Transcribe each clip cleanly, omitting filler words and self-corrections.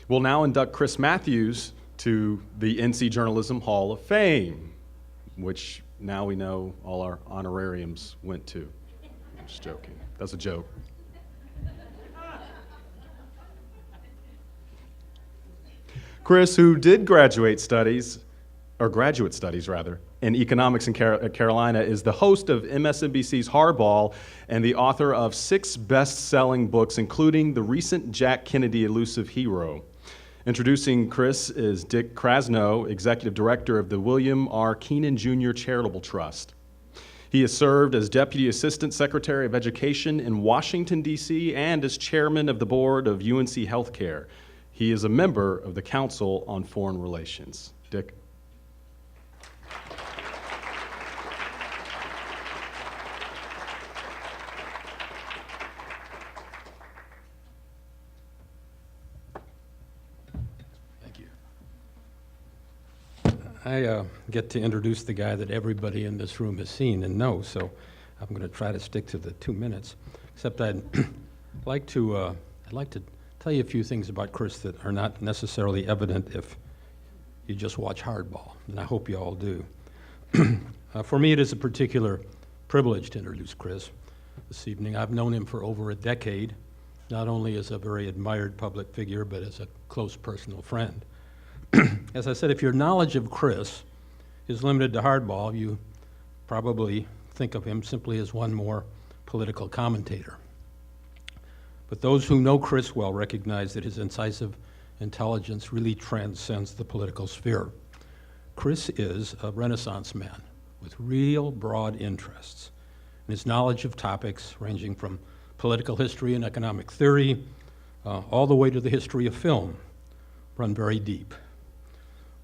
We'll now induct Chris Matthews to the NC Journalism Hall of Fame, which now we know all our honorariums went to. I'm just joking. That's a joke. Chris, who did graduate studies in economics in Carolina, is the host of MSNBC's Hardball and the author of 6 best-selling books, including the recent Jack Kennedy Elusive Hero. Introducing Chris is Dick Krasno, Executive Director of the William R. Kenan Jr. Charitable Trust. He has served as Deputy Assistant Secretary of Education in Washington, D.C., and as Chairman of the Board of UNC Healthcare. He is a member of the Council on Foreign Relations. Dick. Thank you. I get to introduce the guy that everybody in this room has seen and knows, so I'm going to try to stick to the 2 minutes. Except I'd like to tell you a few things about Chris that are not necessarily evident if you just watch Hardball, and I hope you all do. For me, it is a particular privilege to introduce Chris this evening. I've known him for over a decade, not only as a very admired public figure, but as a close personal friend. As I said, if your knowledge of Chris is limited to Hardball, you probably think of him simply as one more political commentator. But those who know Chris well recognize that his incisive intelligence really transcends the political sphere. Chris is a Renaissance man with real broad interests, and his knowledge of topics ranging from political history and economic theory all the way to the history of film run very deep.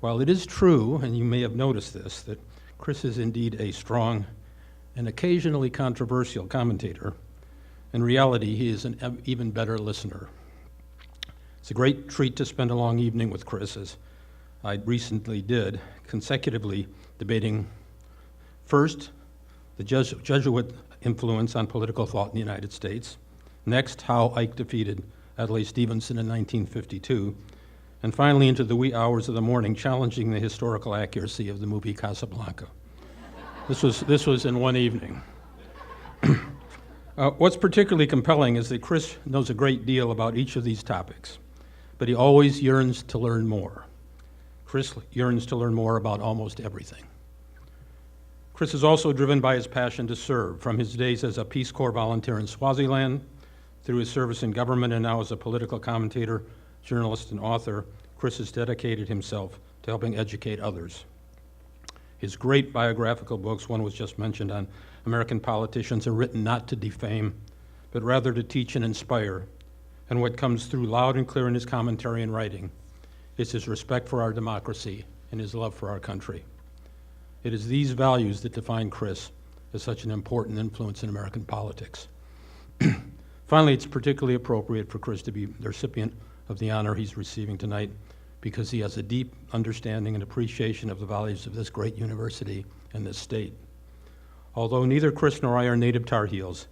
While it is true, and you may have noticed this, that Chris is indeed a strong and occasionally controversial commentator, in reality, he is an even better listener. It's a great treat to spend a long evening with Chris, as I recently did, consecutively debating first, the Jesuit influence on political thought in the United States, next, how Ike defeated Adlai Stevenson in 1952, and finally into the wee hours of the morning, challenging the historical accuracy of the movie Casablanca. This was in one evening. What's particularly compelling is that Chris knows a great deal about each of these topics, but he always yearns to learn more. Chris yearns to learn more about almost everything. Chris is also driven by his passion to serve, from his days as a Peace Corps volunteer in Swaziland, through his service in government, and now as a political commentator, journalist, and author. Chris has dedicated himself to helping educate others. His great biographical books, one was just mentioned on American politicians, are written not to defame, but rather to teach and inspire. And what comes through loud and clear in his commentary and writing is his respect for our democracy and his love for our country. It is these values that define Chris as such an important influence in American politics. Finally, it's particularly appropriate for Chris to be the recipient of the honor he's receiving tonight, because he has a deep understanding and appreciation of the values of this great university and this state. Although neither Chris nor I are native Tar Heels,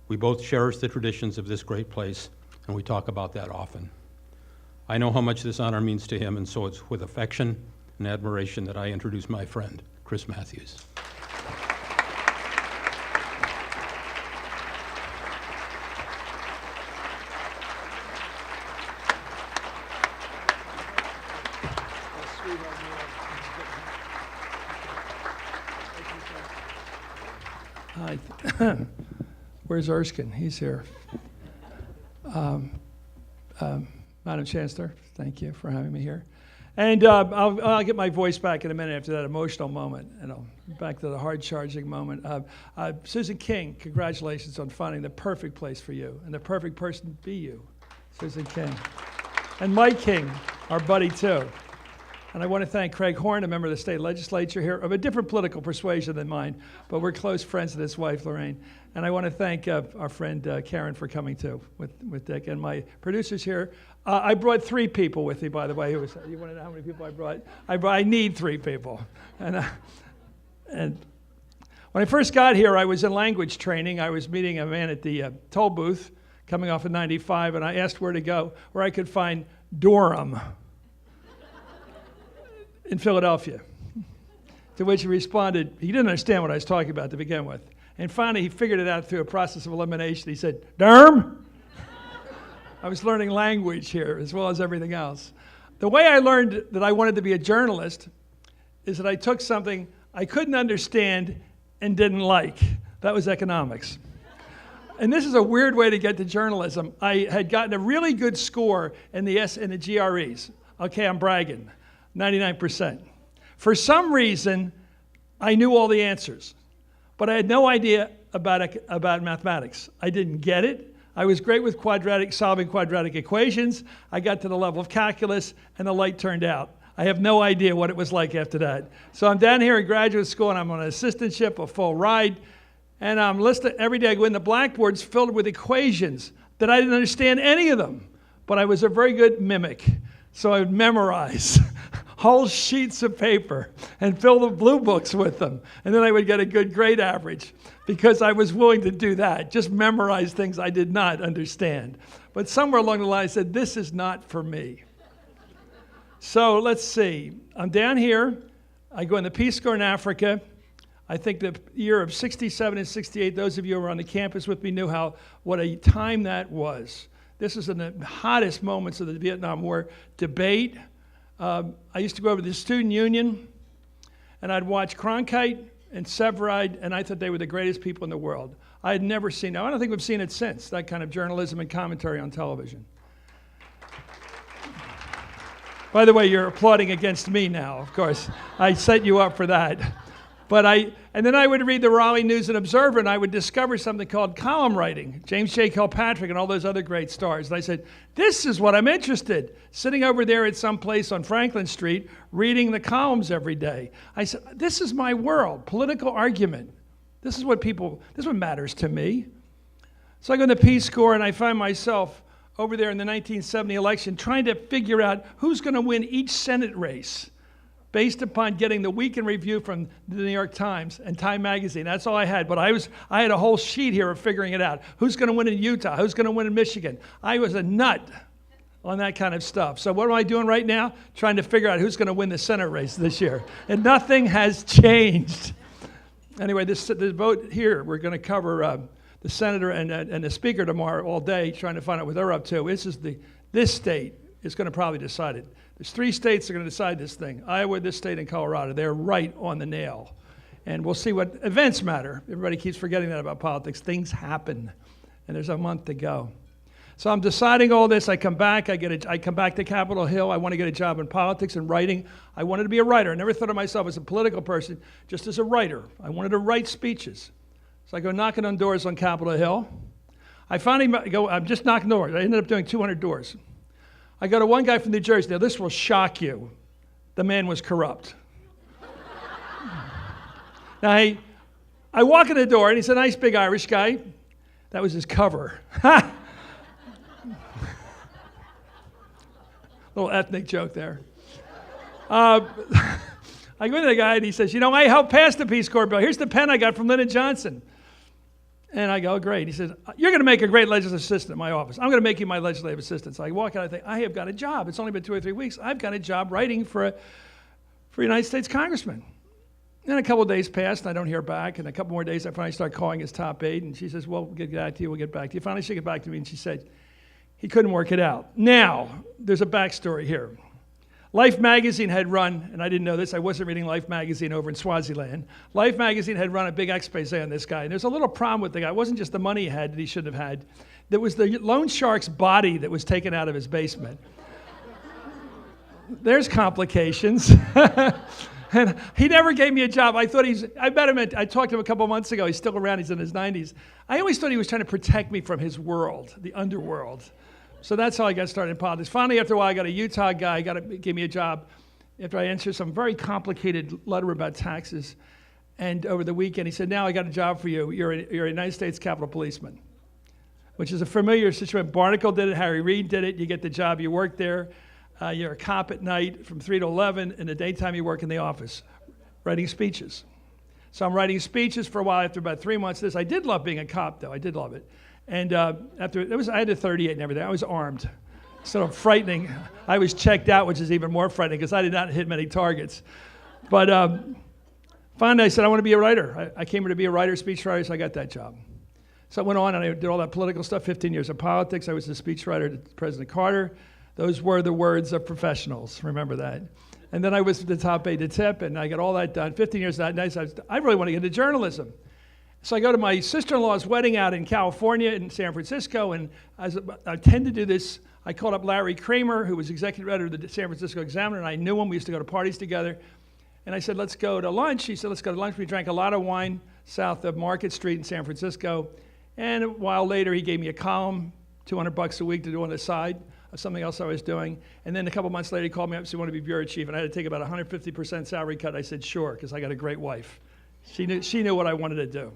we both cherish the traditions of this great place, and we talk about that often. I know how much this honor means to him, and so it's with affection and admiration that I introduce my friend, Chris Matthews. Hi. Where's Erskine? He's here. Madam Chancellor, thank you for having me here. And I'll get my voice back in a minute after that emotional moment, and I'll back to the hard-charging moment. Susan King, congratulations on finding the perfect place for you and the perfect person to be you, Susan King. And Mike King, our buddy too. And I want to thank Craig Horn, a member of the state legislature here, of a different political persuasion than mine, but we're close friends with his wife, Lorraine. And I want to thank our friend Karen for coming too, with Dick. And my producers here. I brought 3 people with me, by the way. You want to know how many people I brought? I need 3 people. And when I first got here, I was in language training. I was meeting a man at the toll booth coming off of 95, and I asked where to go, where I could find Durham in Philadelphia. To which he responded, he didn't understand what I was talking about to begin with. And finally, he figured it out through a process of elimination. He said, Durham? I was learning language here as well as everything else. The way I learned that I wanted to be a journalist is that I took something I couldn't understand and didn't like. That was economics. And this is a weird way to get to journalism. I had gotten a really good score in the GREs. Okay, I'm bragging, 99%. For some reason, I knew all the answers, but I had no idea about mathematics. I didn't get it. I was great with solving quadratic equations. I got to the level of calculus, and the light turned out. I have no idea what it was like after that. So I'm down here in graduate school, and I'm on an assistantship, a full ride, and I'm listening every day. I go in the blackboards filled with equations that I didn't understand any of them, but I was a very good mimic. So I would memorize whole sheets of paper and fill the blue books with them. And then I would get a good grade average because I was willing to do that, just memorize things I did not understand. But somewhere along the line I said, this is not for me. So let's see. I'm down here. I go in the Peace Corps in Africa. I think the year of 67 and 68, those of you who were on the campus with me knew what a time that was. This is in the hottest moments of the Vietnam War debate. I used to go over to the student union, and I'd watch Cronkite and Severide, and I thought they were the greatest people in the world. I had never seen it. I don't think we've seen it since, that kind of journalism and commentary on television. By the way, you're applauding against me now, of course. I set you up for that. And then I would read the Raleigh News and Observer, and I would discover something called column writing, James J. Kilpatrick and all those other great stars. And I said, this is what I'm interested in, sitting over there at some place on Franklin Street, reading the columns every day. I said, this is my world, political argument. This is what matters to me. So I go to Peace Corps, and I find myself over there in the 1970 election trying to figure out who's going to win each Senate race, based upon getting the week in review from the New York Times and Time Magazine. That's all I had, but I had a whole sheet here of figuring it out. Who's going to win in Utah? Who's going to win in Michigan? I was a nut on that kind of stuff. So what am I doing right now? Trying to figure out who's going to win the Senate race this year. And nothing has changed. Anyway, this vote here, we're going to cover the senator and the speaker tomorrow all day, trying to find out what they're up to. This state is going to probably decide it. There's 3 states that are going to decide this thing. Iowa, this state, and Colorado. They're right on the nail. And we'll see what events matter. Everybody keeps forgetting that about politics. Things happen. And there's a month to go. So I'm deciding all this. I come back. I come back to Capitol Hill. I want to get a job in politics and writing. I wanted to be a writer. I never thought of myself as a political person, just as a writer. I wanted to write speeches. So I go knocking on doors on Capitol Hill. I'm just knocking doors. I ended up doing 200 doors. I go to one guy from New Jersey. Now, this will shock you. The man was corrupt. Now, I walk in the door, and he's a nice, big Irish guy. That was his cover. Little ethnic joke there. I go to the guy, and he says, I helped pass the Peace Corps bill. Here's the pen I got from Lyndon Johnson. And I go, great. He says, you're going to make a great legislative assistant in my office. I'm going to make you my legislative assistant. So I walk out, I think, I have got a job. It's only been 2 or 3 weeks. I've got a job writing for a United States congressman. Then a couple of days passed, and I don't hear back. And a couple more days, I finally start calling his top aide. And she says, well, we'll get back to you. We'll get back to you. Finally, she got back to me, and she said, he couldn't work it out. Now, there's a backstory here. Life magazine had run, and I didn't know this, I wasn't reading Life magazine over in Swaziland. Life magazine had run a big expose on this guy, and there's a little problem with the guy. It wasn't just the money he had that he shouldn't have had. There was the loan shark's body that was taken out of his basement. There's complications. And he never gave me a job. I met him, I talked to him a couple months ago. He's still around, he's in his 90s. I always thought he was trying to protect me from his world, the underworld. So that's how I got started in politics. Finally, after a while, I got a Utah guy, gave me a job after I answered some very complicated letter about taxes. And over the weekend, he said, now I got a job for you. You're a United States Capitol Policeman, which is a familiar situation. Barnacle did it, Harry Reid did it. You get the job, you work there. You're a cop at night from 3 to 11. In the daytime, you work in the office, writing speeches. So I'm writing speeches for a while. After about 3 months of this, I did love being a cop, though. I did love it. And I had a 38 and everything. I was armed. sort of frightening. I was checked out, which is even more frightening because I did not hit many targets. But finally, I said, I want to be a writer. I came here to be a writer, speechwriter, so I got that job. So I went on and I did all that political stuff, 15 years of politics. I was the speechwriter to President Carter. Those were the words of professionals, remember that. And then I was the top aide to tip, and I got all that done. 15 years of that, nice. I really want to get into journalism. So I go to my sister-in-law's wedding out in California, in San Francisco, and I tend to do this. I called up Larry Kramer, who was executive editor of the San Francisco Examiner, and I knew him. We used to go to parties together. And I said, let's go to lunch. He said, let's go to lunch. We drank a lot of wine south of Market Street in San Francisco. And a while later, he gave me a column, $200 a week to do on the side of something else I was doing. And then a couple months later, he called me up and said, you want to be bureau chief? And I had to take about 150% salary cut. I said, sure, because I got a great wife. She knew what I wanted to do.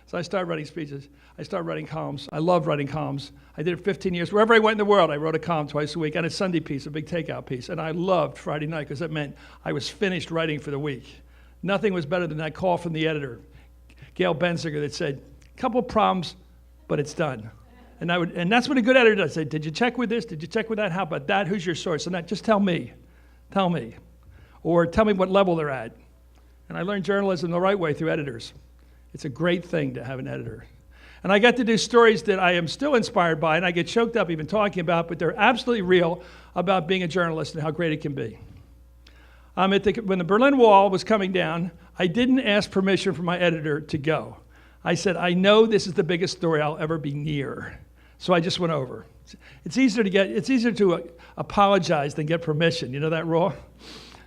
So I started writing speeches. I started writing columns. I love writing columns. I did it 15 years. Wherever I went in the world, I wrote a column twice a week, and a Sunday piece, a big takeout piece. And I loved Friday night because it meant I was finished writing for the week. Nothing was better than that call from the editor, Gail Benziger, that said, couple problems, but it's done. And that's what a good editor does. Say, did you check with this? Did you check with that? How about that? Who's your source? And that, just tell me. Tell me. Or tell me what level they're at. And I learned journalism the right way through editors. It's a great thing to have an editor. And I got to do stories that I am still inspired by, and I get choked up even talking about, but they're absolutely real about being a journalist and how great it can be. When the Berlin Wall was coming down, I didn't ask permission from my editor to go. I said, I know this is the biggest story I'll ever be near. So I just went over. It's easier to apologize than get permission. You know that rule?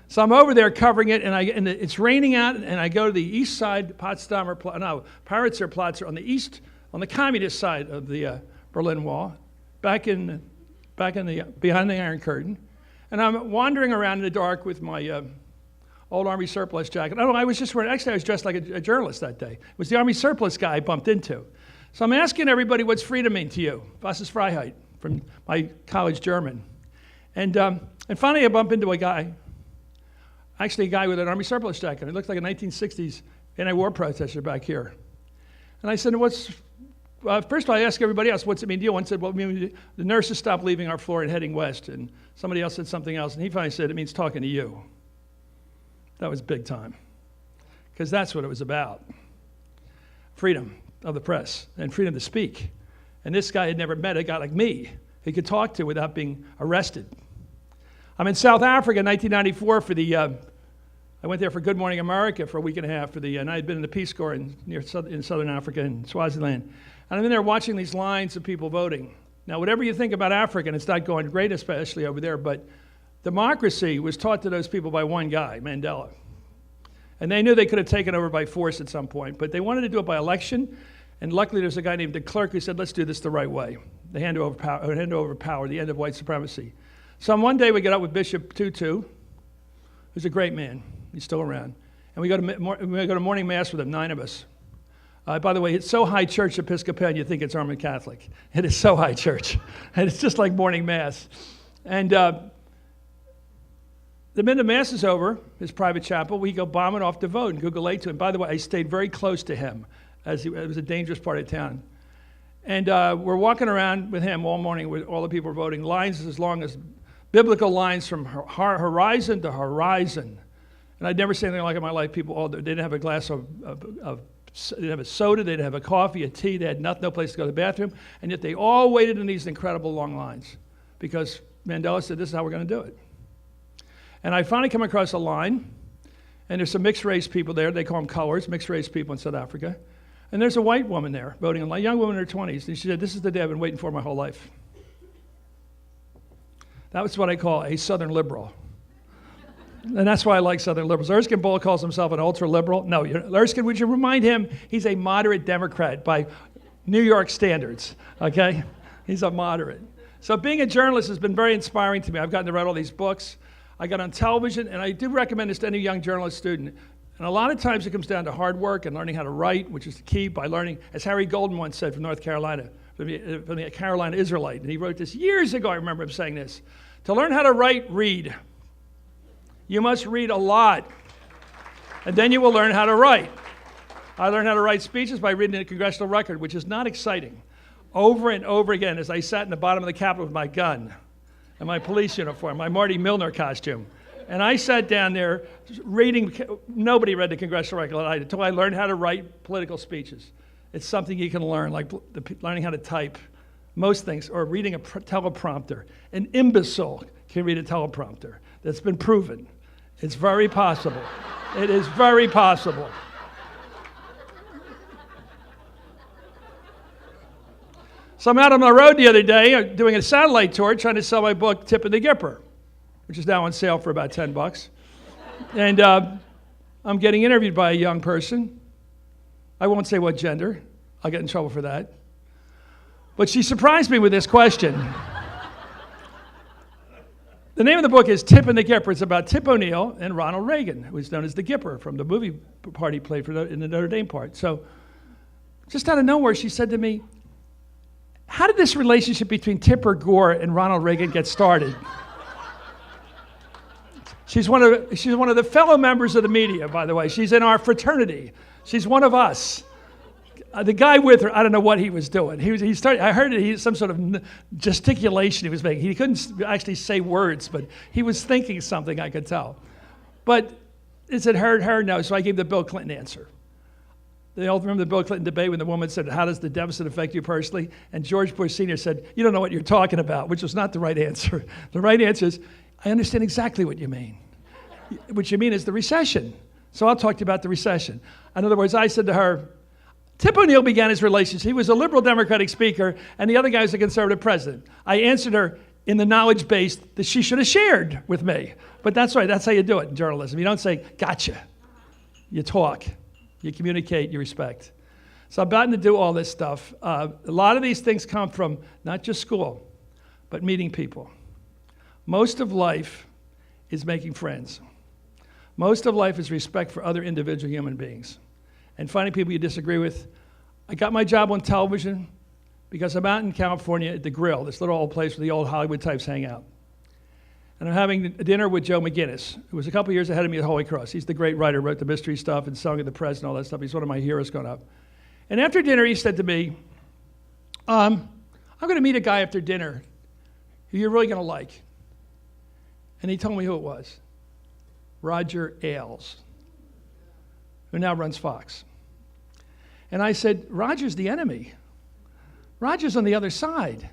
So I'm over there covering it, and it's raining out, and I go to the east side, Paritzer Platz on the east, on the communist side of the Berlin Wall, behind the Iron Curtain, and I'm wandering around in the dark with my old Army surplus jacket. I was dressed like a journalist that day. It was the Army surplus guy I bumped into. So I'm asking everybody, what's freedom mean to you? Was ist Freiheit? From my college German. And finally I bump into a guy with an Army surplus jacket. He looked like a 1960s anti-war protester back here. And I said, first of all, I asked everybody else, what's it mean to you? One said, well, it means the nurses stopped leaving our floor and heading west. And somebody else said something else. And he finally said, it means talking to you. That was big time. Because that's what it was about. Freedom of the press and freedom to speak. And this guy had never met a guy like me he could talk to without being arrested. I'm in South Africa in 1994 I went there for Good Morning America for a week and a half and I had been in the Peace Corps in Southern Africa in Swaziland. And I'm in there watching these lines of people voting. Now, whatever you think about Africa, and it's not going great, especially over there, but democracy was taught to those people by one guy, Mandela. And they knew they could have taken over by force at some point, but they wanted to do it by election. And luckily, there's a guy named de Klerk who said, let's do this the right way. They hand over power, the end of white supremacy. So one day we get up with Bishop Tutu, who's a great man. He's still around. And we go to morning mass with him, 9 of us. By the way, it's so high church Episcopalian, you think it's Roman Catholic. It is so high church. And it's just like morning mass. And the minute the mass is over, his private chapel, we go bombing off to vote and Google Lake to him. By the way, I stayed very close to him, as it was a dangerous part of town. And we're walking around with him all morning with all the people voting, lines as long as biblical lines from horizon to horizon. And I'd never seen anything like it in my life. People they didn't have a glass of they didn't have a soda, they didn't have a coffee, a tea, they had no place to go to the bathroom, and yet they all waited in these incredible long lines because Mandela said, this is how we're going to do it. And I finally come across a line, and there's some mixed-race people there. They call them colors, mixed-race people in South Africa. And there's a white woman there voting, a young woman in her 20s, and she said, this is the day I've been waiting for my whole life. That was what I call a Southern liberal. And that's why I like Southern liberals. Erskine Bull calls himself an ultra-liberal. No, Erskine, would you remind him he's a moderate Democrat by New York standards, okay? He's a moderate. So being a journalist has been very inspiring to me. I've gotten to write all these books. I got on television, and I do recommend this to any young journalist student. And a lot of times it comes down to hard work and learning how to write, which is the key by learning, as Harry Golin once said from North Carolina, from the Carolina Israelite. And he wrote this years ago, I remember him saying this. To learn how to write, read. You must read a lot, and then you will learn how to write. I learned how to write speeches by reading the Congressional Record, which is not exciting. Over and over again, as I sat in the bottom of the Capitol with my gun, in my police uniform, my Marty Milner costume. And I sat down there reading, nobody read the Congressional Record until I learned how to write political speeches. It's something you can learn, like learning how to type most things, or reading a teleprompter. An imbecile can read a teleprompter. That's been proven. It's very possible. It is very possible. So I'm out on the road the other day doing a satellite tour trying to sell my book, Tipping the Gipper, which is now on sale for about $10. And I'm getting interviewed by a young person. I won't say what gender. I'll get in trouble for that. But she surprised me with this question. The name of the book is Tipping the Gipper. It's about Tip O'Neill and Ronald Reagan, who is known as the Gipper from the movie part he played in the Notre Dame part. So just out of nowhere, she said to me, how did this relationship between Tipper Gore and Ronald Reagan get started? She's one of the fellow members of the media, by the way. She's in our fraternity. She's one of us. The guy with her, I don't know what he was doing. He started. I heard it. Some sort of gesticulation he was making. He couldn't actually say words, but he was thinking something. I could tell. But is it her? No. So I gave the Bill Clinton answer. They all remember the Bill Clinton debate when the woman said, "How does the deficit affect you personally?" And George Bush Sr. said, "You don't know what you're talking about," which was not the right answer. The right answer is, "I understand exactly what you mean. What you mean is the recession." So I'll talk to you about the recession. In other words, I said to her, Tip O'Neill began his relationship. He was a liberal Democratic speaker, and the other guy was a conservative president. I answered her in the knowledge base that she should have shared with me. But that's right. That's how you do it in journalism. You don't say, gotcha. You talk. You communicate. You respect. So I'm about to do all this stuff. A lot of these things come from not just school, but meeting people. Most of life is making friends. Most of life is respect for other individual human beings and finding people you disagree with. I got my job on television because I'm out in California at the Grill, this little old place where the old Hollywood types hang out. And I'm having dinner with Joe McGinnis, who was a couple years ahead of me at Holy Cross. He's the great writer, wrote the mystery stuff and Song of the Press and all that stuff. He's one of my heroes growing up. And after dinner, he said to me, I'm going to meet a guy after dinner who you're really going to like. And he told me who it was. Roger Ailes, who now runs Fox. And I said, Roger's the enemy. Roger's on the other side.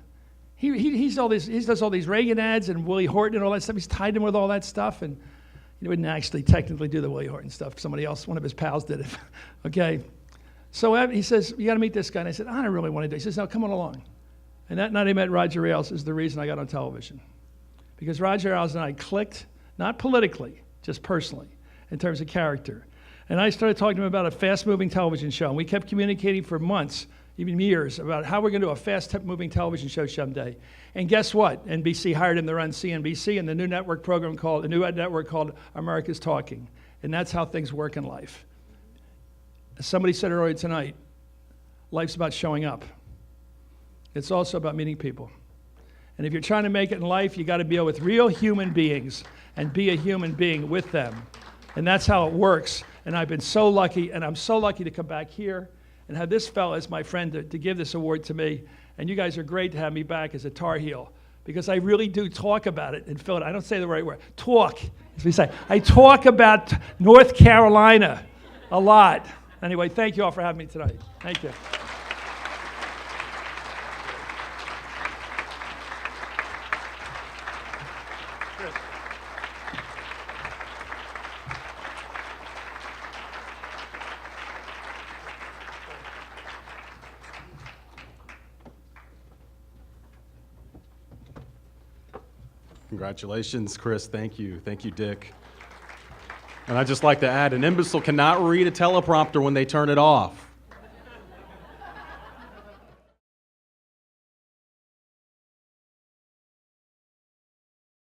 He does all these Reagan ads and Willie Horton and all that stuff. He's tied him with all that stuff. And he wouldn't actually technically do the Willie Horton stuff. Somebody else, one of his pals did it. Okay. So he says, you got to meet this guy. And I said, I don't really want to do it. He says, no, come on along. And that night I met Roger Ailes is the reason I got on television. Because Roger Ailes and I clicked, not politically, just personally, in terms of character. And I started talking to him about a fast-moving television show. And we kept communicating for months, even years, about how we're going to do a fast-moving television show someday. And guess what? NBC hired him to run CNBC and the new network called America's Talking. And that's how things work in life. As somebody said earlier tonight, life's about showing up. It's also about meeting people. And if you're trying to make it in life, you got to deal with real human beings and be a human being with them. And that's how it works. And I've been so lucky, and I'm so lucky to come back here and have this fella as my friend to give this award to me. And you guys are great to have me back as a Tar Heel, because I really do talk about it in Philadelphia. I don't say the right word. Talk, as we say. I talk about North Carolina a lot. Anyway, thank you all for having me tonight. Thank you. Congratulations, Chris. Thank you. Thank you, Dick. And I'd just like to add, an imbecile cannot read a teleprompter when they turn it off.